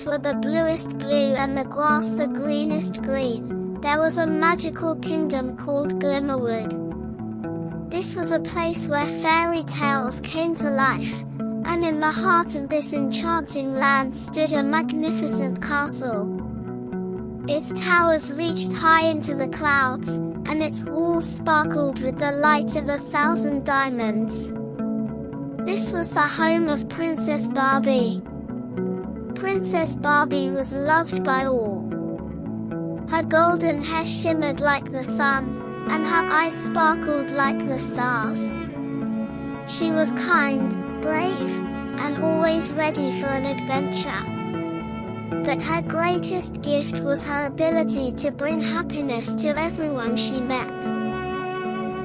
skies were the bluest blue and the grass the greenest green, there was a magical kingdom called Glimmerwood. This was a place where fairy tales came to life, and in the heart of this enchanting land stood a magnificent castle. Its towers reached high into the clouds, and its walls sparkled with the light of 1,000 diamonds. This was the home of Princess Barbie. Princess Barbie was loved by all. Her golden hair shimmered like the sun, and her eyes sparkled like the stars. She was kind, brave, and always ready for an adventure. But her greatest gift was her ability to bring happiness to everyone she met.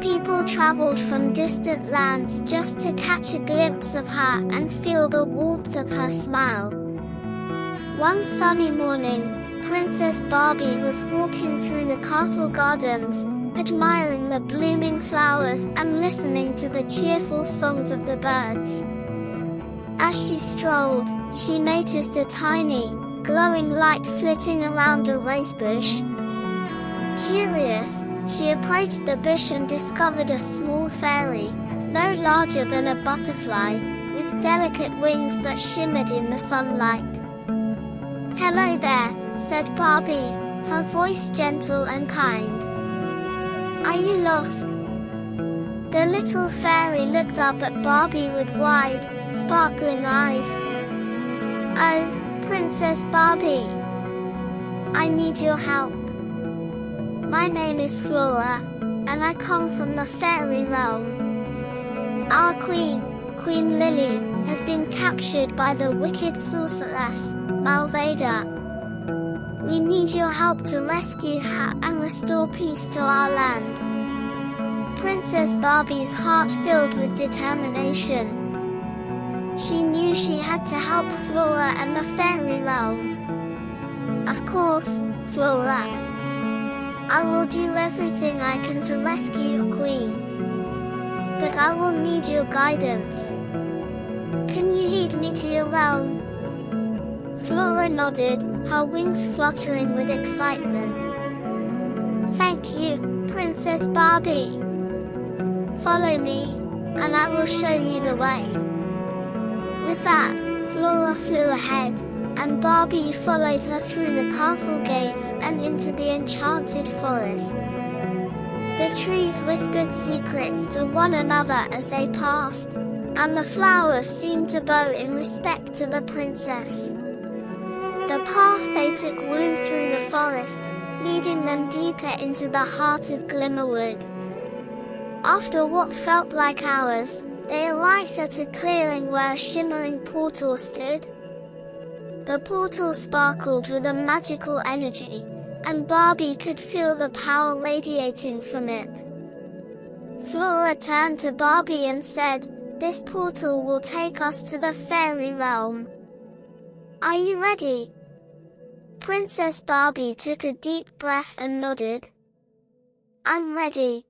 People traveled from distant lands just to catch a glimpse of her and feel the warmth of her smile. One sunny morning, Princess Barbie was walking through the castle gardens, admiring the blooming flowers and listening to the cheerful songs of the birds. As she strolled, she noticed a tiny, glowing light flitting around a rosebush. Curious, she approached the bush and discovered a small fairy, no larger than a butterfly, with delicate wings that shimmered in the sunlight. "Hello there," said Barbie, her voice gentle and kind. "Are you lost?" The little fairy looked up at Barbie with wide, sparkling eyes. "Oh, Princess Barbie, I need your help. My name is Flora, and I come from the fairy realm. Our queen, Queen Lily, has been captured by the wicked sorceress, Malvada. We need your help to rescue her and restore peace to our land." Princess Barbie's heart filled with determination. She knew she had to help Flora and the fairy realm. "Of course, Flora. I will do everything I can to rescue your queen. But I will need your guidance. Can you lead me to your realm?" Flora nodded, her wings fluttering with excitement. "Thank you, Princess Barbie. Follow me, and I will show you the way." With that, Flora flew ahead, and Barbie followed her through the castle gates and into the enchanted forest. The trees whispered secrets to one another as they passed, and the flowers seemed to bow in respect to the princess. The path they took wound through the forest, leading them deeper into the heart of Glimmerwood. After what felt like hours, they arrived at a clearing where a shimmering portal stood. The portal sparkled with a magical energy, and Barbie could feel the power radiating from it. Flora turned to Barbie and said, "This portal will take us to the fairy realm. Are you ready?" Princess Barbie took a deep breath and nodded. "I'm ready."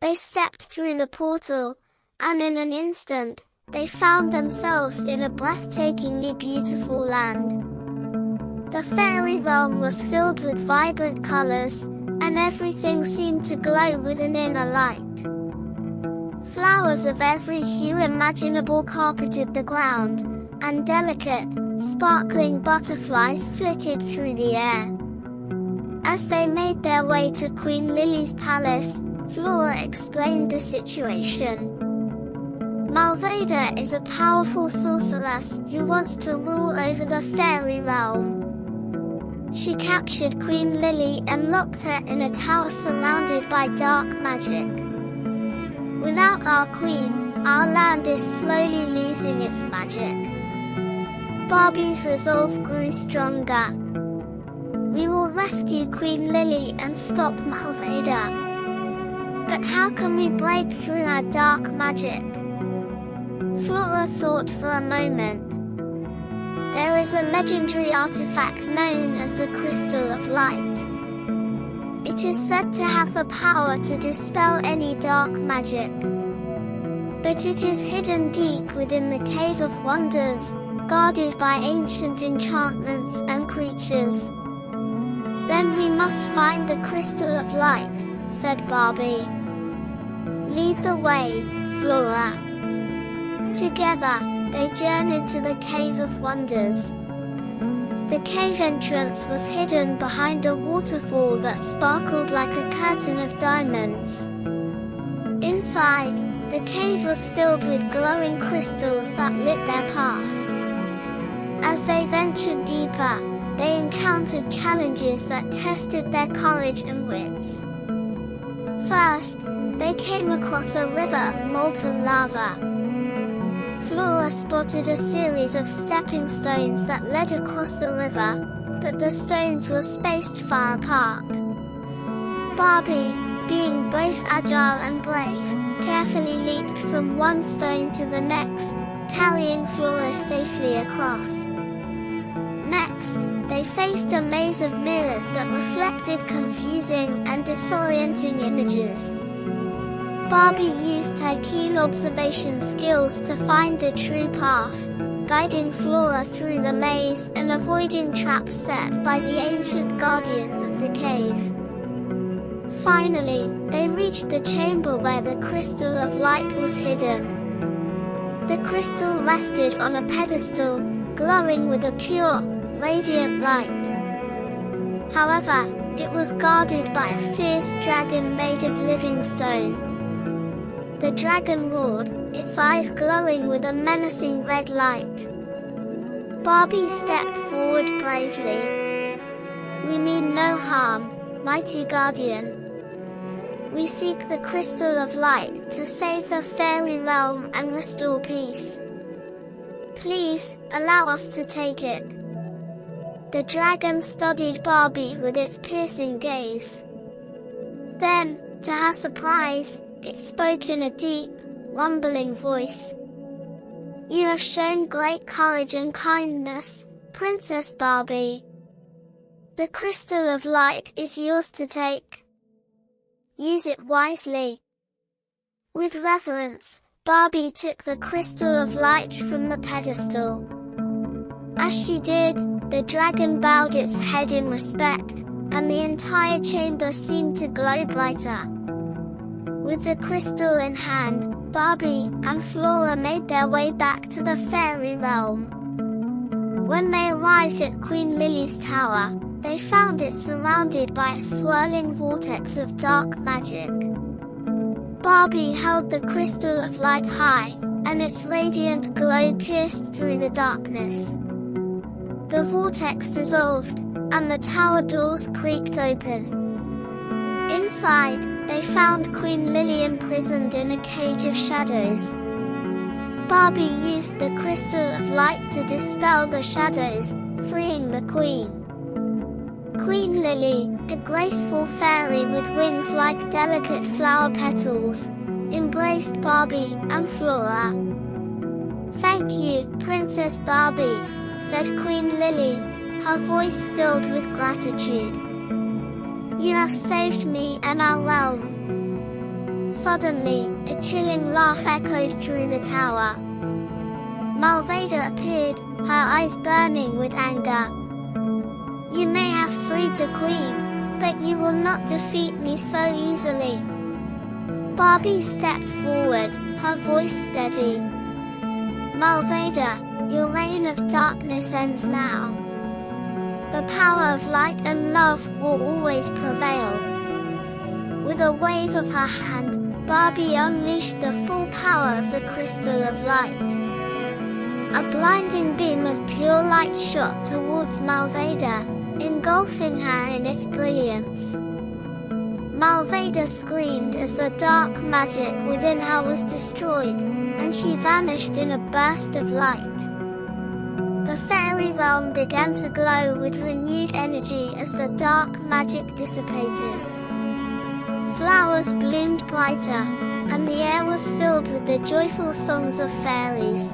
They stepped through the portal, and in an instant, they found themselves in a breathtakingly beautiful land. The fairy realm was filled with vibrant colors, and everything seemed to glow with an inner light. Flowers of every hue imaginable carpeted the ground, and delicate, sparkling butterflies flitted through the air. As they made their way to Queen Lily's palace, Flora explained the situation. "Malvada is a powerful sorceress who wants to rule over the fairy realm. She captured Queen Lily and locked her in a tower surrounded by dark magic. Without our queen, our land is slowly losing its magic." Barbie's resolve grew stronger. "We will rescue Queen Lily and stop Malvada. But how can we break through our dark magic?" Flora thought for a moment. "There is a legendary artifact known as the Crystal of Light. It is said to have the power to dispel any dark magic. But it is hidden deep within the Cave of Wonders, guarded by ancient enchantments and creatures. Then we must find the Crystal of Light, said Barbie. Lead the way, Flora. Together, they journeyed to the Cave of Wonders. The cave entrance was hidden behind a waterfall that sparkled like a curtain of diamonds. Inside, the cave was filled with glowing crystals that lit their path. As they ventured deeper, they encountered challenges that tested their courage and wits. First, they came across a river of molten lava. Flora spotted a series of stepping stones that led across the river, but the stones were spaced far apart. Barbie, being both agile and brave, carefully leaped from one stone to the next, carrying Flora safely across. Next, they faced a maze of mirrors that reflected confusing and disorienting images. Barbie used her keen observation skills to find the true path, guiding Flora through the maze and avoiding traps set by the ancient guardians of the cave. Finally, they reached the chamber where the Crystal of Light was hidden. The crystal rested on a pedestal, glowing with a pure, radiant light. However, it was guarded by a fierce dragon made of living stone. The dragon roared, its eyes glowing with a menacing red light. Barbie stepped forward bravely. We mean no harm, mighty guardian. We seek the Crystal of Light to save the fairy realm and restore peace. Please, allow us to take it. The dragon studied Barbie with its piercing gaze. Then, to her surprise, it spoke in a deep, rumbling voice. You have shown great courage and kindness, Princess Barbie. The Crystal of Light is yours to take. Use it wisely. With reverence, Barbie took the Crystal of Light from the pedestal. As she did, the dragon bowed its head in respect, and the entire chamber seemed to glow brighter. With the crystal in hand, Barbie and Flora made their way back to the fairy realm. When they arrived at Queen Lily's tower, they found it surrounded by a swirling vortex of dark magic. Barbie held the Crystal of Light high, and its radiant glow pierced through the darkness. The vortex dissolved, and the tower doors creaked open. Inside, they found Queen Lily imprisoned in a cage of shadows. Barbie used the Crystal of Light to dispel the shadows, freeing the Queen. Queen Lily, a graceful fairy with wings like delicate flower petals, embraced Barbie and Flora. Thank you, Princess Barbie, said Queen Lily, her voice filled with gratitude. You have saved me and our realm. Suddenly, a chilling laugh echoed through the tower. Malvada appeared, her eyes burning with anger. You may have freed the Queen, but you will not defeat me so easily. Barbie stepped forward, her voice steady. Malvada, your reign of darkness ends now. The power of light and love will always prevail. With a wave of her hand, Barbie unleashed the full power of the Crystal of Light. A blinding beam of pure light shot towards Malvada, engulfing her in its brilliance. Malvada screamed as the dark magic within her was destroyed, and she vanished in a burst of light. The fairy realm began to glow with renewed energy as the dark magic dissipated. Flowers bloomed brighter, and the air was filled with the joyful songs of fairies.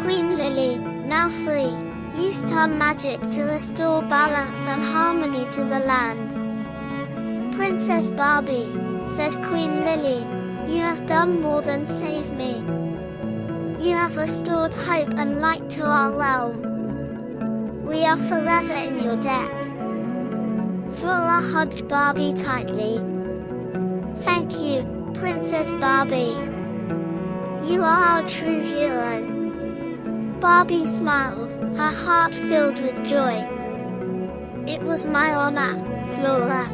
Queen Lily, now free, used her magic to restore balance and harmony to the land. Princess Barbie, said Queen Lily, you have done more than save me. You have restored hope and light to our realm. We are forever in your debt. Flora hugged Barbie tightly. Thank you, Princess Barbie. You are our true hero. Barbie smiled, her heart filled with joy. It was my honor, Flora.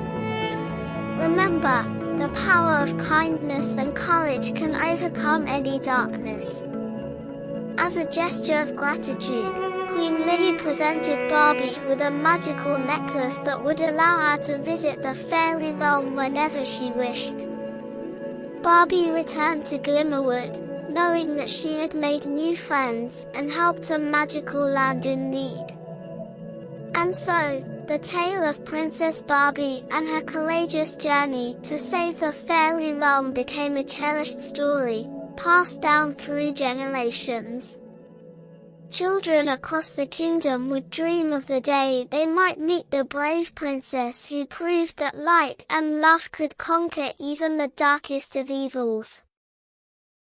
Remember, the power of kindness and courage can overcome any darkness. As a gesture of gratitude, Queen Lily presented Barbie with a magical necklace that would allow her to visit the fairy realm whenever she wished. Barbie returned to Glimmerwood, knowing that she had made new friends and helped a magical land in need. And so, the tale of Princess Barbie and her courageous journey to save the fairy realm became a cherished story, passed down through generations. Children across the kingdom would dream of the day they might meet the brave princess who proved that light and love could conquer even the darkest of evils.